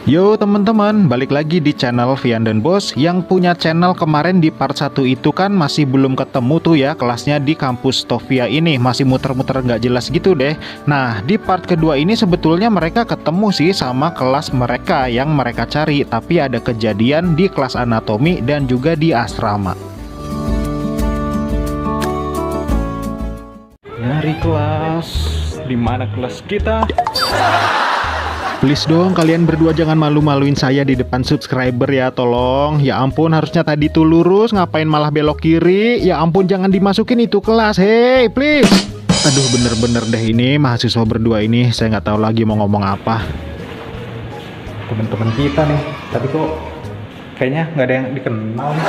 Yo teman-teman, balik lagi di channel Vian dan Bos. Yang punya channel kemarin di part 1 itu kan masih belum ketemu tuh ya kelasnya di kampus Stovia ini. Masih muter-muter nggak jelas gitu deh. Nah, di part kedua ini sebetulnya mereka ketemu sih sama kelas mereka yang mereka cari. Tapi ada kejadian di kelas anatomi dan juga di asrama. Nyari kelas, di mana kelas kita? Please dong kalian berdua jangan malu-maluin saya di depan subscriber ya, tolong. Ya ampun, harusnya tadi tuh lurus, ngapain malah belok kiri? Ya ampun, jangan dimasukin itu kelas, hey please. Aduh, bener-bener deh ini mahasiswa berdua ini, saya nggak tahu lagi mau ngomong apa. Teman-teman kita nih, tapi kok kayaknya nggak ada yang dikenal nih.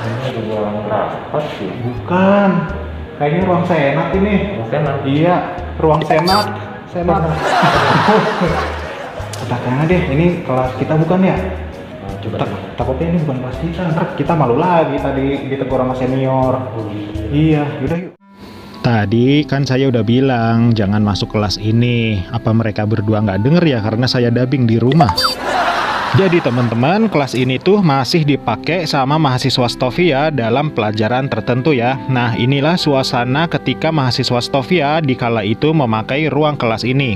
Ini ada ruang rapat sih. Bukan, kayaknya ruang senat ini. Ruang senat? Iya, ruang senat. Senat. Katakannya deh, ini kelas kita bukan ya? Nah, coba Takutnya ini bukan kelas kita, ntar kita malu lagi tadi ditegur sama senior. Iya, yaudah yuk. Tadi kan saya udah bilang jangan masuk kelas ini. Apa mereka berdua nggak denger ya karena saya dubbing di rumah. Jadi teman-teman, kelas ini tuh masih dipakai sama mahasiswa Stovia dalam pelajaran tertentu ya. Nah, inilah suasana ketika mahasiswa Stovia di kala itu memakai ruang kelas ini.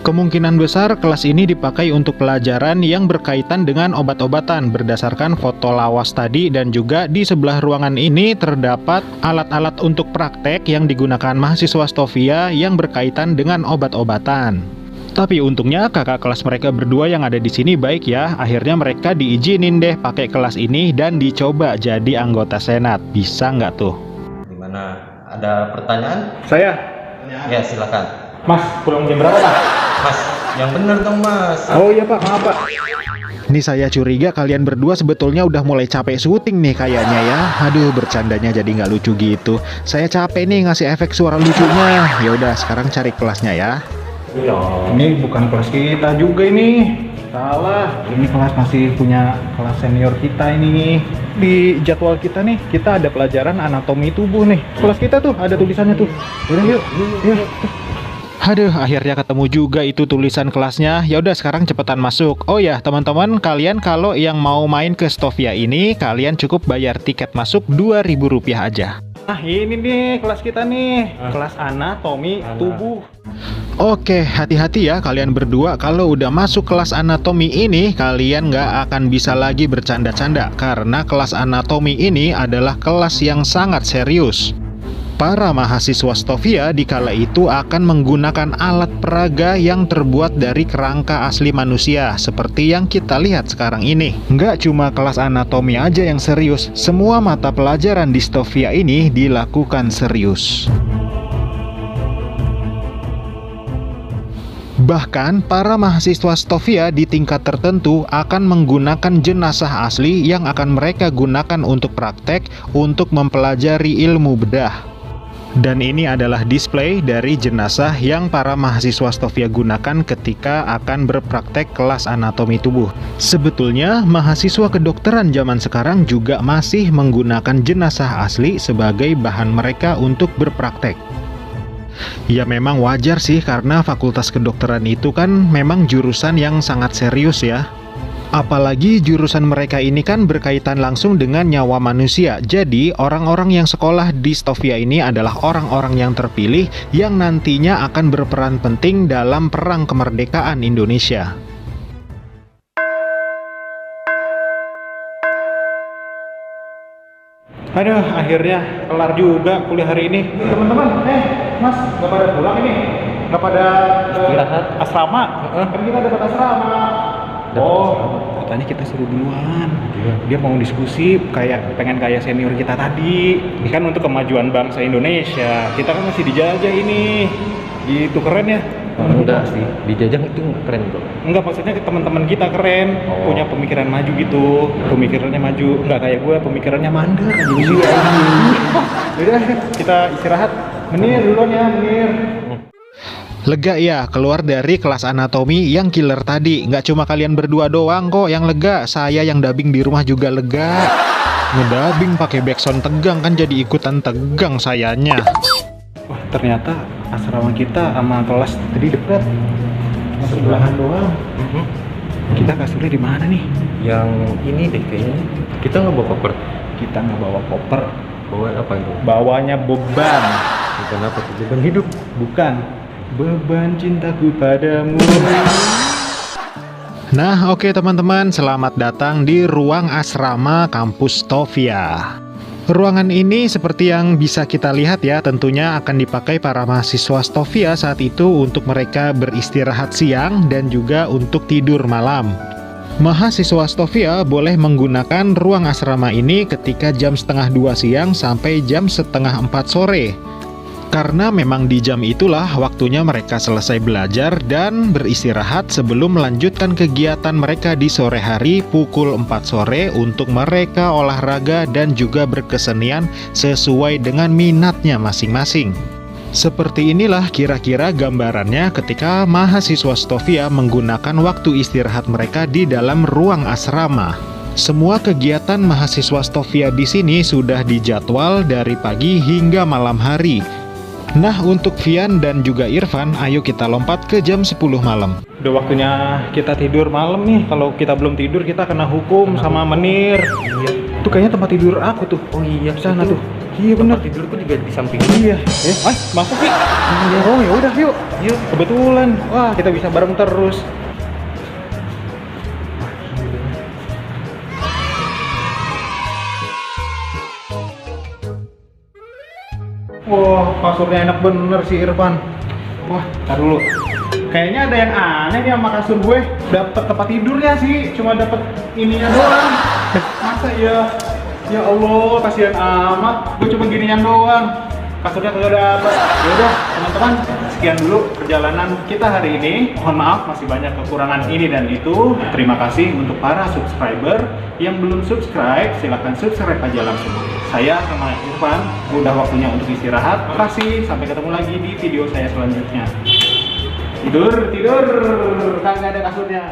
Kemungkinan besar kelas ini dipakai untuk pelajaran yang berkaitan dengan obat-obatan berdasarkan foto lawas tadi, dan juga di sebelah ruangan ini terdapat alat-alat untuk praktek yang digunakan mahasiswa Stovia yang berkaitan dengan obat-obatan. Tapi untungnya kakak kelas mereka berdua yang ada di sini baik ya. Akhirnya mereka diizinin deh pakai kelas ini dan dicoba jadi anggota senat. Bisa nggak tuh? Gimana? Ada pertanyaan? Saya? Ya silakan. Mas, pulang jam berapa Mas? Mas, yang bener dong Mas. Oh iya Pak, maaf Pak. Ini saya curiga kalian berdua sebetulnya udah mulai capek syuting nih kayaknya ya. Aduh, bercandanya jadi nggak lucu gitu. Saya capek nih ngasih efek suara lucunya. Ya udah, sekarang cari kelasnya ya. Iya. Ini bukan kelas kita juga ini. Salah. Ini kelas masih punya kelas senior kita ini. Di jadwal kita nih, kita ada pelajaran anatomi tubuh nih. Kelas kita tuh ada tulisannya tuh. Udah yuk. Yuk. Aduh, akhirnya ketemu juga itu tulisan kelasnya. Ya udah, sekarang cepetan masuk. Oh ya, teman-teman, kalian kalau yang mau main ke Stovia ini, kalian cukup bayar tiket masuk Rp2.000 aja. Nah, ini nih kelas kita nih. Kelas anatomi tubuh. Oke, hati-hati ya kalian berdua. Kalau udah masuk kelas anatomi ini, kalian nggak akan bisa lagi bercanda-canda. Karena kelas anatomi ini adalah kelas yang sangat serius. Para mahasiswa Stovia di kala itu akan menggunakan alat peraga yang terbuat dari kerangka asli manusia, seperti yang kita lihat sekarang ini. Nggak cuma kelas anatomi aja yang serius, semua mata pelajaran di Stovia ini dilakukan serius. Bahkan, para mahasiswa Stovia di tingkat tertentu akan menggunakan jenazah asli yang akan mereka gunakan untuk praktek untuk mempelajari ilmu bedah. Dan ini adalah display dari jenazah yang para mahasiswa Stovia gunakan ketika akan berpraktek kelas anatomi tubuh. Sebetulnya, mahasiswa kedokteran zaman sekarang juga masih menggunakan jenazah asli sebagai bahan mereka untuk berpraktek. Ya memang wajar sih karena fakultas kedokteran itu kan memang jurusan yang sangat serius ya. Apalagi jurusan mereka ini kan berkaitan langsung dengan nyawa manusia. Jadi orang-orang yang sekolah di Stovia ini adalah orang-orang yang terpilih yang nantinya akan berperan penting dalam perang kemerdekaan Indonesia. Aduh, akhirnya kelar juga kuliah hari ini. Teman-teman, Mas, nggak pada pulang ini? Nggak pada Istirahat. asrama? Kan kita dapat asrama. Katanya kita suruh duluan. Dia mau diskusi pengen kayak senior kita tadi. Ini kan untuk kemajuan bangsa Indonesia. Kita kan masih dijajah ini. Gitu, keren ya? Enggak sih, dijajah itu keren bro. Enggak, maksudnya teman-teman kita keren, punya pemikiran maju gitu, pemikirannya maju, enggak kayak gue pemikirannya mandek aja gitu. Udah, kita istirahat. Menir duluan ya, Menir. Lega ya keluar dari kelas anatomi yang killer tadi. Nggak cuma kalian berdua doang kok yang lega, saya yang dubbing di rumah juga lega. Ngedubbing pakai backsound tegang kan jadi ikutan tegang sayanya. Wah, ternyata asrama kita sama kelas tadi dekat. sebelahan doang. Kita kasurnya di mana nih? Yang ini deh kayaknya. Kita nggak bawa koper. Kita nggak bawa koper. Bawa apa itu? Bawanya beban. Bukan apa tuh? Beban hidup. Bukan. Beban cintaku padamu. Nah, oke teman-teman, selamat datang di ruang asrama kampus Stovia. Ruangan ini seperti yang bisa kita lihat ya, tentunya akan dipakai para mahasiswa Stovia saat itu untuk mereka beristirahat siang dan juga untuk tidur malam. Mahasiswa Stovia boleh menggunakan ruang asrama ini ketika jam setengah 2 siang sampai jam setengah 4 sore. Karena memang di jam itulah waktunya mereka selesai belajar dan beristirahat sebelum melanjutkan kegiatan mereka di sore hari pukul 4 sore untuk mereka olahraga dan juga berkesenian sesuai dengan minatnya masing-masing. Seperti inilah kira-kira gambarannya ketika mahasiswa Stovia menggunakan waktu istirahat mereka di dalam ruang asrama. Semua kegiatan mahasiswa Stovia di sini sudah dijadwal dari pagi hingga malam hari. Nah, untuk Vian dan juga Irfan, ayo kita lompat ke jam 10 malam. Udah waktunya kita tidur malam nih. Kalau kita belum tidur, kita kena hukum sama menir. Iya. Itu kayaknya tempat tidur aku tuh. Oh iya, Sana itu. tuh. Iya bener. Tempat tidurku juga di samping. Iya. Masuk sih. Iya. Oh ya udah yuk. Yuk. Kebetulan. Wah, kita bisa bareng terus. Wah, kasurnya enak bener sih Irfan. Wah, tar dulu. Kayaknya ada yang aneh nih sama kasur gue. Dapat tempat tidurnya sih, cuma dapat ininya doang. Masa ya? Ya Allah, kasihan amat. Gue cuma ginian doang. Kasurnya kagak dapat. Ya udah, teman-teman, sekian dulu perjalanan kita hari ini. Mohon maaf masih banyak kekurangan ini dan itu. Terima kasih untuk para subscriber yang belum subscribe, silahkan subscribe aja langsung. Saya sama Irfan, udah waktunya untuk istirahat. Makasih, sampai ketemu lagi di video saya selanjutnya. Tidur, kagak ada kasurnya.